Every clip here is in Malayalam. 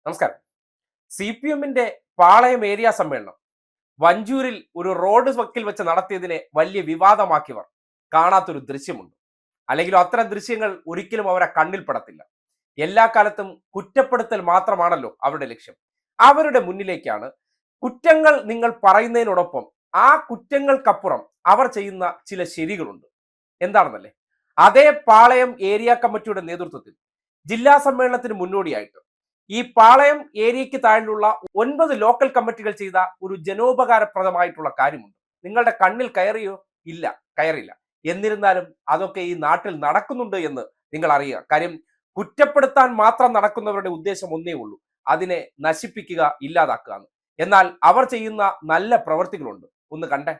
നമസ്കാരം. CPM-ന്റെ പാളയം ഏരിയ സമ്മേളനം വഞ്ചൂരിൽ ഒരു റോഡ് വക്കിൽ വെച്ച് നടത്തിയതിനെ വലിയ വിവാദമാക്കിയവർ കാണാത്തൊരു ദൃശ്യമുണ്ട്. അല്ലെങ്കിലും അത്തരം ദൃശ്യങ്ങൾ ഒരിക്കലും അവരെ കണ്ണിൽ പെടത്തില്ല. എല്ലാ കാലത്തും കുറ്റപ്പെടുത്തൽ മാത്രമാണല്ലോ അവരുടെ ലക്ഷ്യം. അവരുടെ മുന്നിലേക്കാണ് കുറ്റങ്ങൾ നിങ്ങൾ പറയുന്നതിനോടൊപ്പം ആ കുറ്റങ്ങൾക്കപ്പുറം അവർ ചെയ്യുന്ന ചില ശരികളുണ്ട്. എന്താണെന്നല്ലേ? അതേ പാളയം ഏരിയ കമ്മിറ്റിയുടെ നേതൃത്വത്തിൽ ജില്ലാ സമ്മേളനത്തിന് മുന്നോടിയായിട്ട് ഈ പാളയം ഏരിയയ്ക്ക് താഴെയുള്ള 9 ലോക്കൽ കമ്മിറ്റികൾ ചെയ്ത ഒരു ജനോപകാരപ്രദമായിട്ടുള്ള കാര്യമുണ്ട്. നിങ്ങളുടെ കണ്ണിൽ കയറിയോ? ഇല്ല, കയറില്ല. എന്നിരുന്നാലും അതൊക്കെ ഈ നാട്ടിൽ നടക്കുന്നുണ്ട് എന്ന് നിങ്ങൾ അറിയുക. കാര്യം കുറ്റപ്പെടുത്താൻ മാത്രം നടക്കുന്നവരുടെ ഉദ്ദേശം ഒന്നേ ഉള്ളൂ, അതിനെ നശിപ്പിക്കുക, ഇല്ലാതാക്കുക. എന്നാൽ അവർ ചെയ്യുന്ന നല്ല പ്രവൃത്തികളുണ്ട്. ഒന്ന് കണ്ടേ.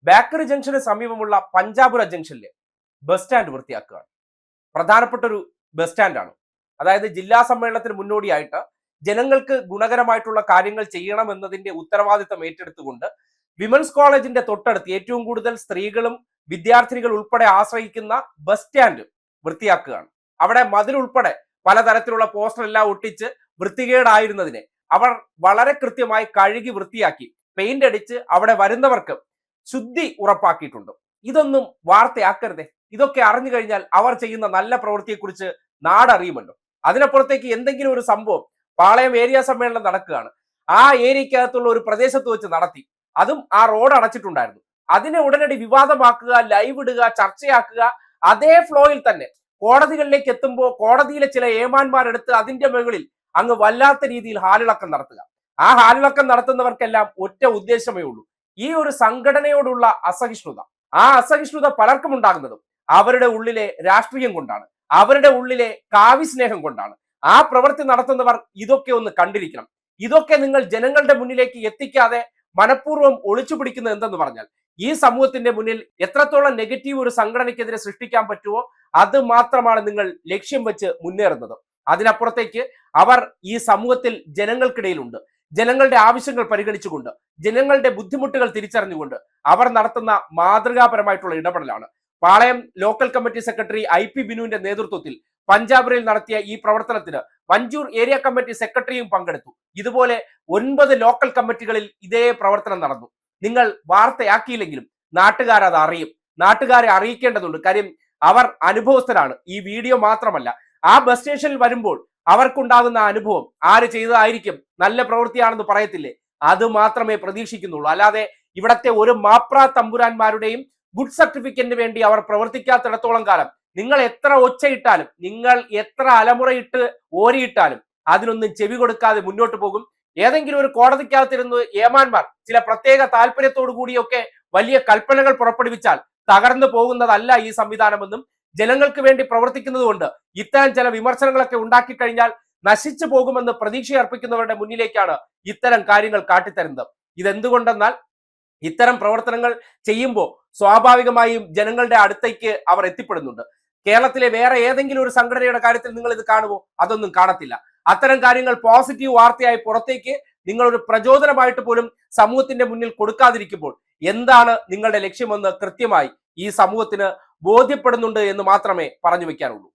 ബേക്കറി ജംഗ്ഷന് സമീപമുള്ള പഞ്ചാപുര ജംഗ്ഷനിലെ ബസ് സ്റ്റാൻഡ് വൃത്തിയാക്കുകയാണ്. പ്രധാനപ്പെട്ട ഒരു ബസ് സ്റ്റാൻഡാണ്. അതായത് ജില്ലാ സമ്മേളനത്തിന് മുന്നോടിയായിട്ട് ജനങ്ങൾക്ക് ഗുണകരമായിട്ടുള്ള കാര്യങ്ങൾ ചെയ്യണം എന്നതിന്റെ ഉത്തരവാദിത്തം ഏറ്റെടുത്തുകൊണ്ട് വിമൻസ് കോളേജിന്റെ തൊട്ടടുത്ത് ഏറ്റവും കൂടുതൽ സ്ത്രീകളും വിദ്യാർത്ഥിനികൾ ഉൾപ്പെടെ ആശ്രയിക്കുന്ന ബസ് സ്റ്റാൻഡ് വൃത്തിയാക്കുകയാണ്. അവിടെ മതിൽ ഉൾപ്പെടെ പലതരത്തിലുള്ള പോസ്റ്റർ എല്ലാം ഒട്ടിച്ച് വൃത്തികേടായിരുന്നതിനെ അവർ വളരെ കൃത്യമായി കഴുകി വൃത്തിയാക്കി പെയിന്റ് അടിച്ച് അവിടെ വരുന്നവർക്ക് ശുദ്ധി ഉറപ്പാക്കിയിട്ടുണ്ട്. ഇതൊന്നും വാർത്തയാക്കരുതേ. ഇതൊക്കെ അറിഞ്ഞു കഴിഞ്ഞാൽ അവർ ചെയ്യുന്ന നല്ല പ്രവൃത്തിയെക്കുറിച്ച് നാടറിയുമല്ലോ. അതിനപ്പുറത്തേക്ക് എന്തെങ്കിലും ഒരു സംഭവം പാളയം ഏരിയ സമ്മേളനം നടക്കുകയാണ്, ആ ഏരിയക്കകത്തുള്ള ഒരു പ്രദേശത്ത് വെച്ച് നടത്തി, അതും ആ റോഡ് അടച്ചിട്ടുണ്ടായിരുന്നു. അതിനെ ഉടനടി വിവാദമാക്കുക, ലൈവ് ഇടുക, ചർച്ചയാക്കുക. അതേ ഫ്ലോയിൽ തന്നെ കോടതികളിലേക്ക് എത്തുമ്പോൾ കോടതിയിലെ ചില ഏമാന്മാരെടുത്ത് അതിന്റെ മുകളിൽ അങ്ങ് വല്ലാത്ത രീതിയിൽ ഹാലിളക്കം നടത്തുക. ആ ഹാലിളക്കം നടത്തുന്നവർക്കെല്ലാം ഒറ്റ ഉദ്ദേശമേ ഉള്ളൂ, ഈ ഒരു സംഘടനയോടുള്ള അസഹിഷ്ണുത. ആ അസഹിഷ്ണുത പലർക്കും ഉണ്ടാകുന്നതും അവരുടെ ഉള്ളിലെ രാഷ്ട്രീയം കൊണ്ടാണ്, അവരുടെ ഉള്ളിലെ കാവ്യസ്നേഹം കൊണ്ടാണ്. ആ പ്രവൃത്തി നടത്തുന്നവർ ഇതൊക്കെ ഒന്ന് കണ്ടിരിക്കണം. ഇതൊക്കെ നിങ്ങൾ ജനങ്ങളുടെ മുന്നിലേക്ക് എത്തിക്കാതെ മനഃപൂർവ്വം ഒളിച്ചു പിടിക്കുന്നത് എന്തെന്ന് പറഞ്ഞാൽ, ഈ സമൂഹത്തിന്റെ മുന്നിൽ എത്രത്തോളം നെഗറ്റീവ് ഒരു സംഘടനയ്ക്കെതിരെ സൃഷ്ടിക്കാൻ പറ്റുമോ അത് മാത്രമാണ് നിങ്ങൾ ലക്ഷ്യം വെച്ച് മുന്നേറുന്നത്. അതിനപ്പുറത്തേക്ക് അവർ ഈ സമൂഹത്തിൽ ജനങ്ങൾക്കിടയിലുണ്ട്. ജനങ്ങളുടെ ആവശ്യങ്ങൾ പരിഗണിച്ചുകൊണ്ട്, ജനങ്ങളുടെ ബുദ്ധിമുട്ടുകൾ തിരിച്ചറിഞ്ഞുകൊണ്ട് അവർ നടത്തുന്ന മാതൃകാപരമായിട്ടുള്ള ഇടപെടലാണ്. പാളയം ലോക്കൽ കമ്മിറ്റി സെക്രട്ടറി IP ബിനുവിന്റെ നേതൃത്വത്തിൽ പഞ്ചാബിൽ നടത്തിയ ഈ പ്രവർത്തനത്തിന് വഞ്ചൂർ ഏരിയ കമ്മിറ്റി സെക്രട്ടറിയും പങ്കെടുത്തു. ഇതുപോലെ 9 ലോക്കൽ കമ്മിറ്റികളിൽ ഇതേ പ്രവർത്തനം നടന്നു. നിങ്ങൾ വാർത്തയാക്കിയില്ലെങ്കിലും നാട്ടുകാർ അത് അറിയും. നാട്ടുകാരെ അറിയിക്കേണ്ടതുണ്ട്. കാര്യം അവർ അനുഭവസ്ഥരാണ്. ഈ വീഡിയോ മാത്രമല്ല, ആ ബസ് സ്റ്റേഷനിൽ വരുമ്പോൾ അവർക്കുണ്ടാകുന്ന അനുഭവം ആര് ചെയ്തതായിരിക്കും, നല്ല പ്രവൃത്തിയാണെന്ന് പറയത്തില്ലേ, അത് മാത്രമേ പ്രതീക്ഷിക്കുന്നുള്ളൂ. അല്ലാതെ ഇവിടത്തെ ഒരു മാപ്രാ തമ്പുരാന്മാരുടെയും ഗുഡ് സർട്ടിഫിക്കറ്റിന് വേണ്ടി അവർ പ്രവർത്തിക്കാത്തിടത്തോളം കാലം നിങ്ങൾ എത്ര ഒച്ചയിട്ടാലും, നിങ്ങൾ എത്ര അലമുറയിട്ട് ഓരിയിട്ടാലും അതിനൊന്നും ചെവി കൊടുക്കാതെ മുന്നോട്ട് പോകും. ഏതെങ്കിലും ഒരു കോടതിക്കകത്തിരുന്ന് ഏമാന്മാർ ചില പ്രത്യേക താല്പര്യത്തോടു കൂടിയൊക്കെ വലിയ കൽപ്പനകൾ പുറപ്പെടുവിച്ചാൽ തകർന്നു പോകുന്നതല്ല ഈ സംവിധാനമെന്നും, ജനങ്ങൾക്ക് വേണ്ടി പ്രവർത്തിക്കുന്നത് കൊണ്ട് ഇത്തരം ചില വിമർശനങ്ങളൊക്കെ ഉണ്ടാക്കി കഴിഞ്ഞാൽ നശിച്ചു പോകുമെന്ന് പ്രതീക്ഷ അർപ്പിക്കുന്നവരുടെ മുന്നിലേക്കാണ് ഇത്തരം കാര്യങ്ങൾ കാട്ടിത്തരുന്നത്. ഇതെന്തുകൊണ്ടെന്നാൽ ഇത്തരം പ്രവർത്തനങ്ങൾ ചെയ്യുമ്പോൾ സ്വാഭാവികമായും ജനങ്ങളുടെ അടുത്തേക്ക് അവർ എത്തിപ്പെടുന്നുണ്ട്. കേരളത്തിലെ വേറെ ഏതെങ്കിലും ഒരു സംഘടനയുടെ കാര്യത്തിൽ നിങ്ങൾ ഇത് കാണുമോ? അതൊന്നും കാണത്തില്ല. അത്തരം കാര്യങ്ങൾ പോസിറ്റീവ് വാർത്തയായി പുറത്തേക്ക് നിങ്ങളൊരു പ്രചോദനമായിട്ട് പോലും സമൂഹത്തിന്റെ മുന്നിൽ കൊടുക്കാതിരിക്കുമ്പോൾ എന്താണ് നിങ്ങളുടെ ലക്ഷ്യമെന്ന് കൃത്യമായി ഈ സമൂഹത്തിന് ബോധ്യപ്പെടുന്നുണ്ട് എന്ന് മാത്രമേ പറഞ്ഞു വെക്കാനുള്ളൂ.